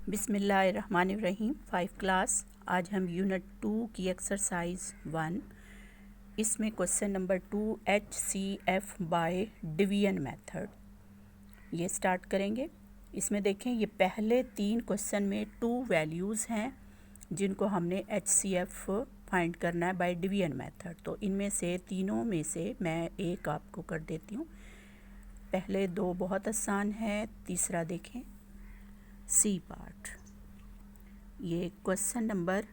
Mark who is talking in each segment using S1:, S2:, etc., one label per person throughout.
S1: बिस्मिल्लाहिर्रहमानिर्रहीम 5 क्लास। आज हम यूनिट 2 की एक्सरसाइज 1, इसमें question number 2 HCF by division method ये स्टार्ट करेंगे। इसमें देखें, ये पहले 3 क्वेश्चन में 2 वैल्यूज़ हैं जिनको हमने HCF फाइंड करना है बाय डिवीजन मेथड। तो इनमें से तीनों में से मैं एक आपको कर देती हूँ। पहले 2 बहुत आसान है, तीसरा देखें सी पार्ट। ये क्वेश्चन नंबर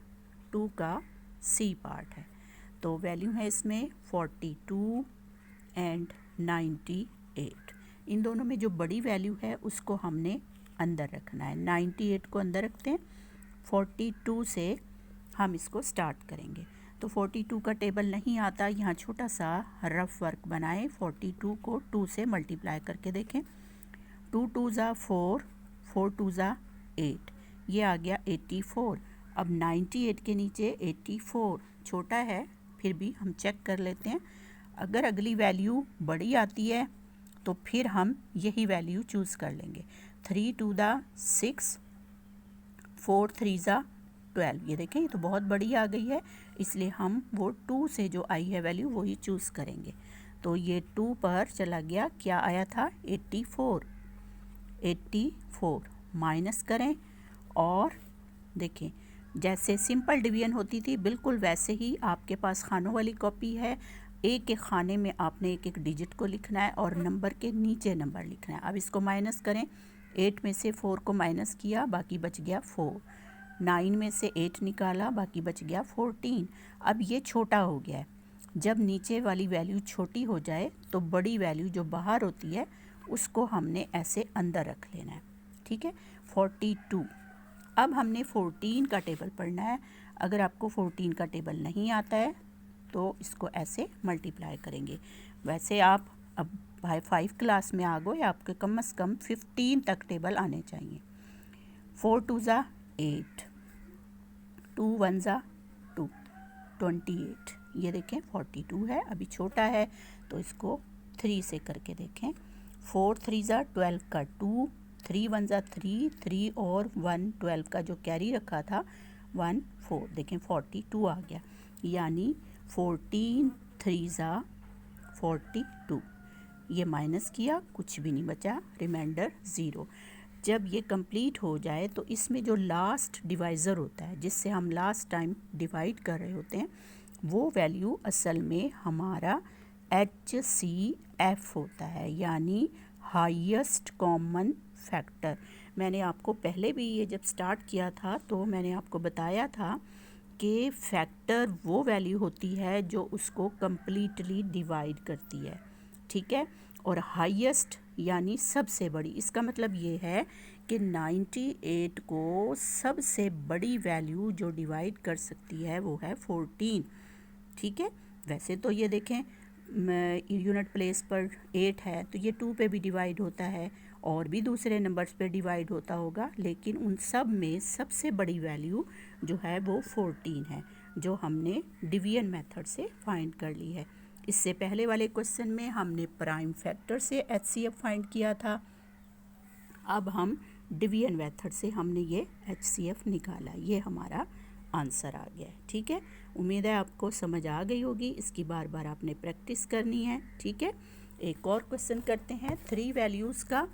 S1: 2 का सी पार्ट है। तो वैल्यू है इसमें 42 एंड 98। इन दोनों में जो बड़ी वैल्यू है उसको हमने अंदर रखना है। 98 को अंदर रखते हैं, 42 से हम इसको स्टार्ट करेंगे। तो 42 का टेबल नहीं आता, यहाँ छोटा सा रफ वर्क बनाएं। 42 को 2 से मल्टीप्लाई करके देखें। 2 2 ज़ा 4, 4 2 ज़ा 8, ये आ गया 84। अब 98 के नीचे 84 छोटा है, फिर भी हम चेक कर लेते हैं। अगर अगली वैल्यू बड़ी आती है तो फिर हम यही वैल्यू चूज़ कर लेंगे। 3 2 ज़ा 6, 4 3 ज़ा 12। ये देखें, ये तो बहुत बड़ी आ गई है, इसलिए हम वो 2 से जो आई है वैल्यू वही चूज़ करेंगे। तो ये 2 पर चला गया, क्या आया था 84। 84 माइनस करें और देखें, जैसे सिंपल डिवीजन होती थी बिल्कुल वैसे ही आपके पास खानों वाली कॉपी है। एक एक खाने में आपने एक एक डिजिट को लिखना है और नंबर के नीचे नंबर लिखना है। अब इसको माइनस करें। 8 में से 4 को माइनस किया, बाकी बच गया 4। 9 में से 8 निकाला, बाकी बच गया 14। अब ये छोटा हो गया है। जब नीचे वाली वैल्यू छोटी हो जाए तो बड़ी वैल्यू जो बाहर होती है उसको हमने ऐसे अंदर रख लेना है। ठीक है, 42। अब हमने 14 का टेबल पढ़ना है। अगर आपको 14 का टेबल नहीं आता है तो इसको ऐसे मल्टीप्लाई करेंगे। वैसे आप अब भाई 5 क्लास में आ गए, आपके कम से कम 15 तक टेबल आने चाहिए। 4 2 ज़ा 8, 2 1 ज़ा 2, 28। ये देखें 42 है, अभी छोटा है तो इसको 3 से करके देखें। 4 3 ज़ा 12 का 2, 3 1 ज़ा 3, 3 और 1 12 का जो कैरी रखा था 1 4। देखें 42 आ गया, यानी 14 3 ज़ा 42। ये माइनस किया, कुछ भी नहीं बचा, रिमाइंडर 0। जब ये कंप्लीट हो जाए तो इसमें जो लास्ट डिवाइज़र होता है जिससे हम लास्ट टाइम डिवाइड कर रहे होते हैं वो वैल्यू असल में हमारा HCF होता है, यानी हाईएस्ट कॉमन फैक्टर। मैंने आपको पहले भी ये जब स्टार्ट किया था तो मैंने आपको बताया था कि फैक्टर वो वैल्यू होती है जो उसको कम्प्लीटली डिवाइड करती है। ठीक है, और हाईएस्ट यानी सबसे बड़ी। इसका मतलब ये है कि 98 को सबसे बड़ी वैल्यू जो डिवाइड कर सकती है वो है 14। ठीक है, वैसे तो ये देखें यूनिट प्लेस पर 8 है तो ये 2 पे भी डिवाइड होता है और भी दूसरे नंबर्स पे डिवाइड होता होगा, लेकिन उन सब में सबसे बड़ी वैल्यू जो है वो 14 है, जो हमने डिवीजन मेथड से फाइंड कर ली है। इससे पहले वाले क्वेश्चन में हमने प्राइम फैक्टर से HCF फाइंड किया था। अब हम डिवीजन मेथड से हमने ये HCF निकाला, ये हमारा आंसर आ गया है। ठीक है, उम्मीद है आपको समझ आ गई होगी। इसकी बार बार आपने प्रैक्टिस करनी है। ठीक है, एक और क्वेश्चन करते हैं 3 वैल्यूज़ का।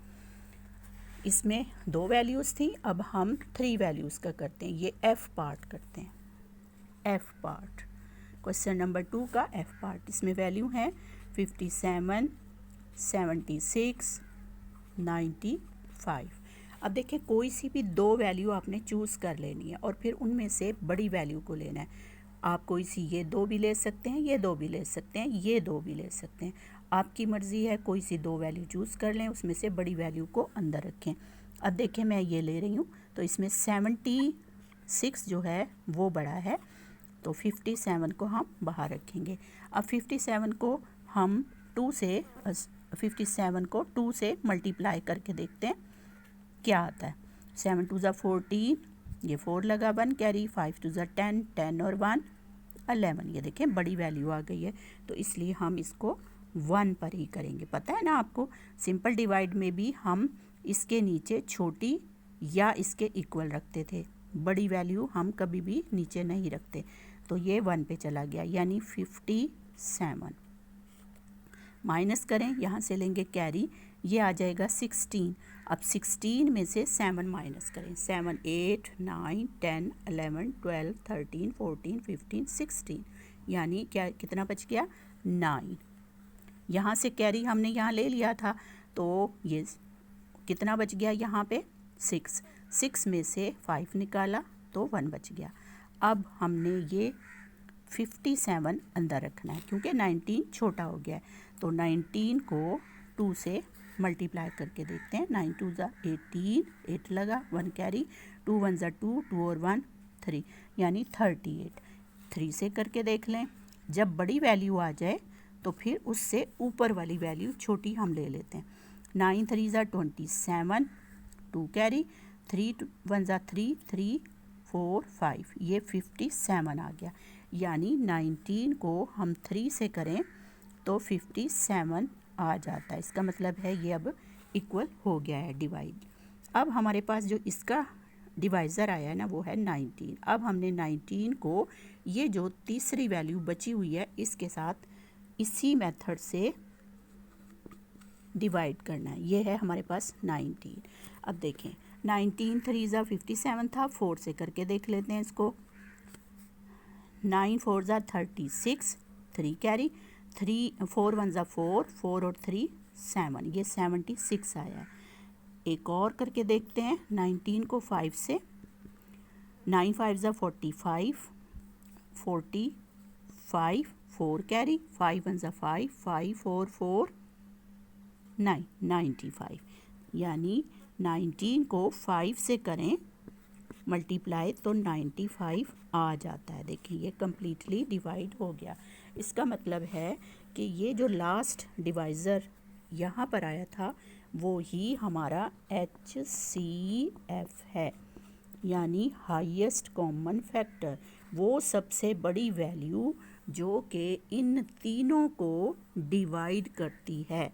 S1: इसमें 2 वैल्यूज़ थी, अब हम 3 वैल्यूज़ का करते हैं। ये F पार्ट करते हैं, F पार्ट, क्वेश्चन नंबर 2 का F पार्ट। इसमें वैल्यू है 57, 76, 95। अब देखें, कोई सी भी 2 वैल्यू आपने चूज़ कर लेनी है और फिर उनमें से बड़ी वैल्यू को लेना है। आप कोई सी ये 2 भी ले सकते हैं, ये 2 भी ले सकते हैं, ये 2 भी ले सकते हैं, आपकी मर्ज़ी है। कोई सी 2 वैल्यू चूज़ कर लें, उसमें से बड़ी वैल्यू को अंदर रखें। अब देखें, मैं ये ले रही हूँ तो इसमें 76 जो है वो बड़ा है, तो 57 को हम बाहर रखेंगे। अब 57 को हम 2 से 57 को 2 से मल्टीप्लाई करके देखते हैं क्या आता है। 7 2 ज़ा 14, ये 4 लगा 1 कैरी, 5 2 ज़ा 10, 10 और 1 11। ये देखें बड़ी वैल्यू आ गई है, तो इसलिए हम इसको 1 पर ही करेंगे। पता है ना आपको, सिंपल डिवाइड में भी हम इसके नीचे छोटी या इसके इक्वल रखते थे। बड़ी वैल्यू हम कभी भी नीचे नहीं रखते। तो ये 1 पे चला गया, यानी 57। माइनस करें, यहाँ से लेंगे कैरी, ये आ जाएगा 16। अब 16 में से 7 माइनस करें। 7 8 9 10 11 12 13 14 15 16, यानी क्या कितना बच गया 9। यहाँ से कैरी हमने यहाँ ले लिया था, तो ये कितना बच गया यहाँ पे 6। 6 में से 5 निकाला तो 1 बच गया। अब हमने ये 57 अंदर रखना है, क्योंकि 19 छोटा हो गया है। तो 19 को 2 से मल्टीप्लाई करके देखते हैं। 9 2 ज़ा 18, 8 लगा, 1 कैरी, 2 1 ज़ा 2, 2 और 1 3, यानी 38। 3 से करके देख लें। जब बड़ी वैल्यू आ जाए तो फिर उससे ऊपर वाली वैल्यू छोटी हम ले लेते हैं। 9 3 ज़ा 27, 2 कैरी, 3 1 ज़ा 3, 3 4 5, ये 57 आ गया। यानी 19 को हम 3 से करें तो 57 आ जाता है। इसका मतलब है ये अब इक्वल हो गया है डिवाइड। अब हमारे पास जो इसका डिवाइज़र आया है ना, वो है 19। अब हमने 19 को ये जो तीसरी वैल्यू बची हुई है इसके साथ इसी मेथड से डिवाइड करना है। ये है हमारे पास 19। अब देखें, 19 3 ज़ा 57 था, 4 से करके देख लेते हैं इसको। 9 4 ज़ा 36, 3 कैरी, 3 4 1 ज़ा 4, 4 और 3 7, ये 76 आया है। एक और करके देखते हैं। 19 को 5 से, 9 5 ज़ा 45, 45, 4 कैरी, 5 1 ज़ा 5, 5 4 4 9, 95, यानी 19 को 5 से करें मल्टीप्लाई तो 95 आ जाता है। देखिए ये कम्प्लीटली डिवाइड हो गया। इसका मतलब है कि ये जो लास्ट डिवाइज़र यहाँ पर आया था वो ही हमारा HCF है, यानी हाईएस्ट कॉमन फैक्टर। वो सबसे बड़ी वैल्यू जो कि इन तीनों को डिवाइड करती है।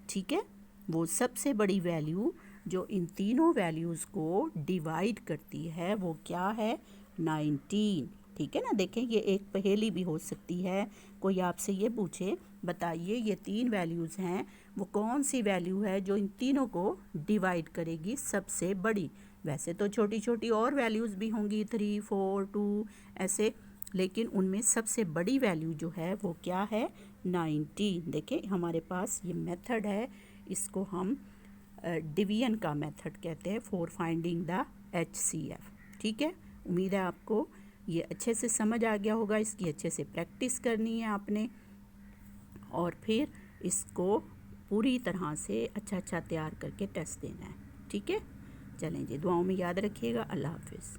S1: ठीक है, वो सबसे बड़ी वैल्यू जो इन तीनों वैल्यूज़ को डिवाइड करती है वो क्या है 19। ठीक है ना। देखें, ये एक पहेली भी हो सकती है। कोई आपसे ये पूछे, बताइए ये 3 वैल्यूज़ हैं, वो कौन सी वैल्यू है जो इन तीनों को डिवाइड करेगी सबसे बड़ी। वैसे तो छोटी छोटी और वैल्यूज़ भी होंगी, 3 4 2 ऐसे, लेकिन उनमें सबसे बड़ी वैल्यू जो है वो क्या है 19। देखें हमारे पास ये मेथड है, इसको हम डिवीजन का मेथड कहते हैं फॉर फाइंडिंग द HCF। ठीक है, उम्मीद है आपको ये अच्छे से समझ आ गया होगा। इसकी अच्छे से प्रैक्टिस करनी है आपने, और फिर इसको पूरी तरह से अच्छा तैयार करके टेस्ट देना है। ठीक है, चलें जी, दुआओं में याद रखिएगा। अल्लाह हाफिज़।